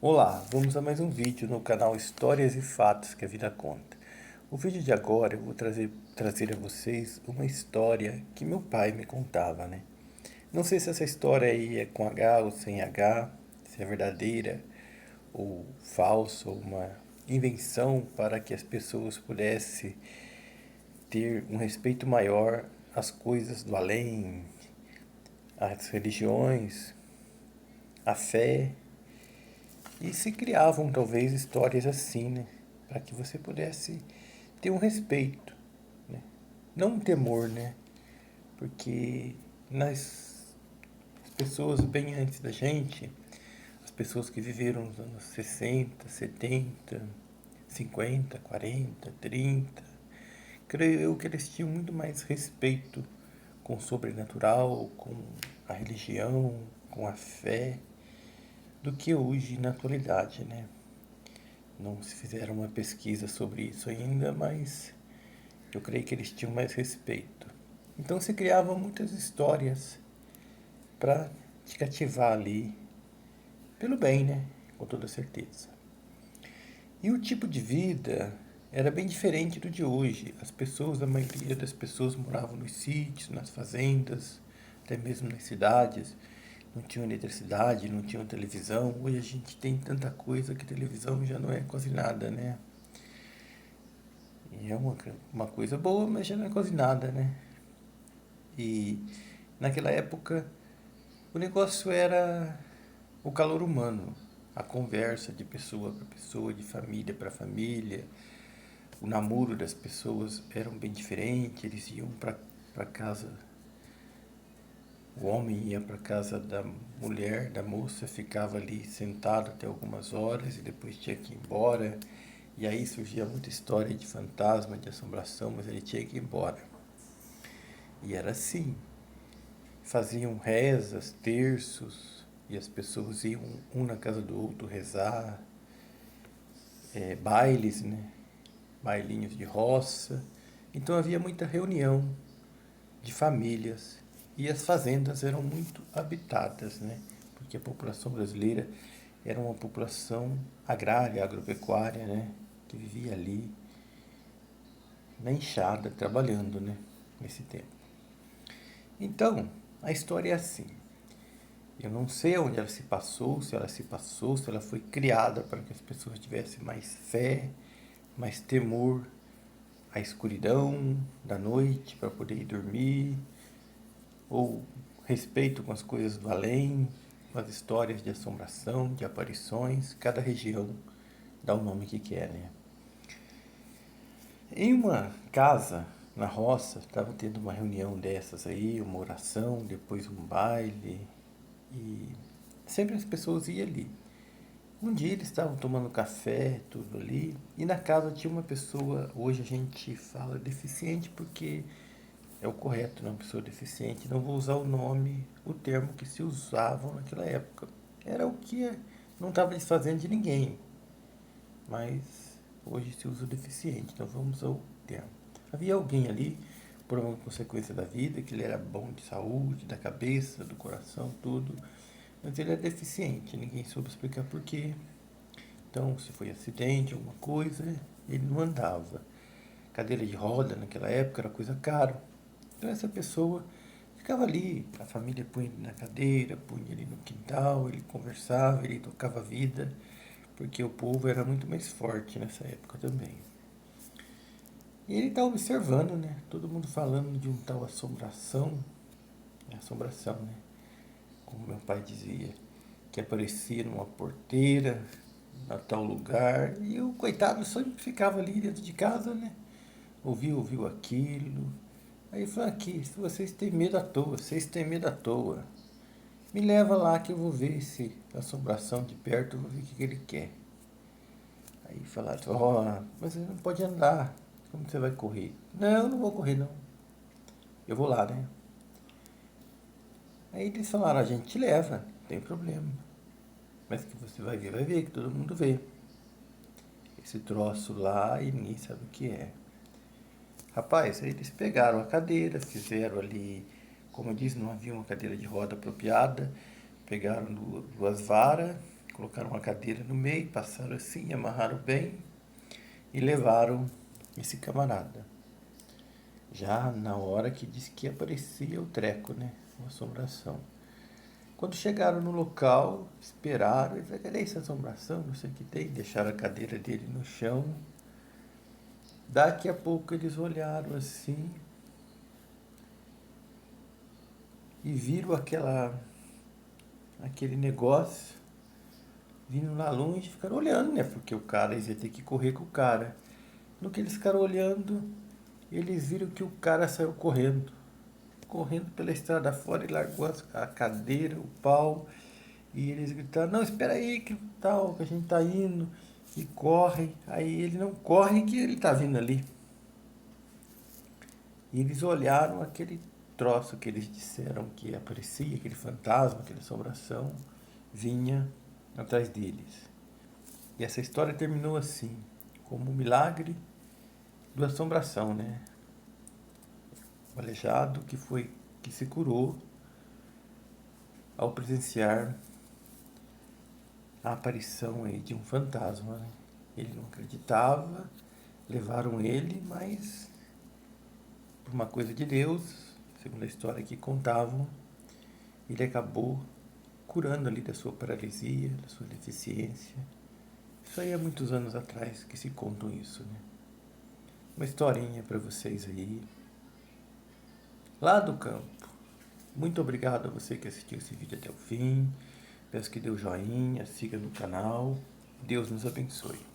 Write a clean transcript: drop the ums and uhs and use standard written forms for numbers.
Olá, vamos a mais um vídeo no canal Histórias e Fatos que a Vida Conta. O vídeo de agora eu vou trazer a vocês uma história que meu pai me contava, né? Não sei se essa história aí é com H ou sem H, se é verdadeira ou falsa, ou uma invenção para que as pessoas pudessem ter um respeito maior às coisas do além, às religiões, à fé. E se criavam talvez histórias assim, né? Para que você pudesse ter um respeito, né? Não um temor, né? Porque as pessoas bem antes da gente, as pessoas que viveram nos anos 60, 70, 50, 40, 30, creio eu que eles tinham muito mais respeito com o sobrenatural, com a religião, com a fé, do que hoje na atualidade, né? Não se fizeram uma pesquisa sobre isso ainda, mas eu creio que eles tinham mais respeito. Então se criavam muitas histórias para te cativar ali, pelo bem, né? Com toda certeza. E o tipo de vida era bem diferente do de hoje. As pessoas, a maioria das pessoas moravam nos sítios, nas fazendas, até mesmo nas cidades. Não tinham eletricidade, não tinham televisão. Hoje a gente tem tanta coisa que televisão já não é quase nada, né? E é uma coisa boa, mas já não é quase nada, né? E naquela época o negócio era o calor humano, a conversa de pessoa para pessoa, de família para família. O namoro das pessoas eram bem diferente, eles iam para casa, o homem ia para casa da mulher, da moça, ficava ali sentado até algumas horas e depois tinha que ir embora. E aí surgia muita história de fantasma, de assombração, mas ele tinha que ir embora. E era assim. Faziam rezas, terços, e as pessoas iam um na casa do outro rezar, bailes, né? Bailinhos de roça. Então havia muita reunião de famílias e as fazendas eram muito habitadas, né? Porque a população brasileira era uma população agrária, agropecuária, né? Que vivia ali na enxada, trabalhando, né? Nesse tempo. Então, a história é assim. Eu não sei onde ela se passou, se ela foi criada para que as pessoas tivessem mais fé, mais temor à escuridão da noite para poder ir dormir, ou respeito com as coisas do além, com as histórias de assombração, de aparições. Cada região dá o nome que quer, né? Em uma casa na roça, estava tendo uma reunião dessas aí, uma oração, depois um baile, e sempre as pessoas iam ali. Um dia eles estavam tomando café, tudo ali, e na casa tinha uma pessoa, hoje a gente fala deficiente porque é o correto, não, pessoa deficiente. Não vou usar o nome, o termo que se usavam naquela época. Era o que não estava desfazendo de ninguém, mas hoje se usa o deficiente, então vamos usar o termo. Havia alguém ali, por uma consequência da vida, que ele era bom de saúde, da cabeça, do coração, tudo, mas ele era deficiente, ninguém soube explicar por quê. Então, se foi acidente, alguma coisa, ele não andava. Cadeira de roda naquela época era coisa cara. Então essa pessoa ficava ali, a família punha ele na cadeira, punha ele no quintal, ele conversava, ele tocava a vida, porque o povo era muito mais forte nessa época também. E ele estava observando, né? Todo mundo falando de um tal assombração, assombração, né? Como meu pai dizia, que aparecia numa porteira, a tal lugar, e o coitado só ficava ali dentro de casa, né? Ouviu aquilo. Aí falou, aqui, se vocês têm medo à toa, vocês têm medo à toa. Me leva lá que eu vou ver esse assombração de perto, eu vou ver o que ele quer. Aí falaram, ó, mas você não pode andar, como você vai correr? Não, eu não vou correr não, eu vou lá, né? Aí eles falaram, a gente te leva, não tem problema. Mas que você vai ver, que todo mundo vê. Esse troço lá e ninguém sabe o que é. Rapaz, aí eles pegaram a cadeira, fizeram ali, como eu disse, não havia uma cadeira de roda apropriada, pegaram duas varas, colocaram uma cadeira no meio, passaram assim, amarraram bem e levaram esse camarada. Já na hora que disse que aparecia o treco, né? Uma assombração. Quando chegaram no local, esperaram, e falaram, cadê essa assombração? Não sei o que tem. Deixaram a cadeira dele no chão. Daqui a pouco eles olharam assim e viram aquele negócio vindo lá longe e ficaram olhando, né? Porque o cara, eles iam ter que correr com o cara. No que eles ficaram olhando, eles viram que o cara saiu correndo pela estrada fora e largou a cadeira, o pau. E eles gritaram, não, espera aí, que tal, que a gente tá indo. E corre. Aí ele não corre que ele tá vindo ali. E eles olharam aquele troço que eles disseram que aparecia, aquele fantasma, aquela assombração, vinha atrás deles. E essa história terminou assim, como um milagre do assombração, né? O aleijado que se curou ao presenciar a aparição aí de um fantasma, né? Ele não acreditava, levaram ele, mas por uma coisa de Deus, segundo a história que contavam, ele acabou curando ali da sua paralisia, da sua deficiência. Isso aí há muitos anos atrás que se contam isso, né? Uma historinha para vocês aí, lá do campo. Muito obrigado a você que assistiu esse vídeo até o fim. Peço que dê o joinha, siga no canal. Deus nos abençoe.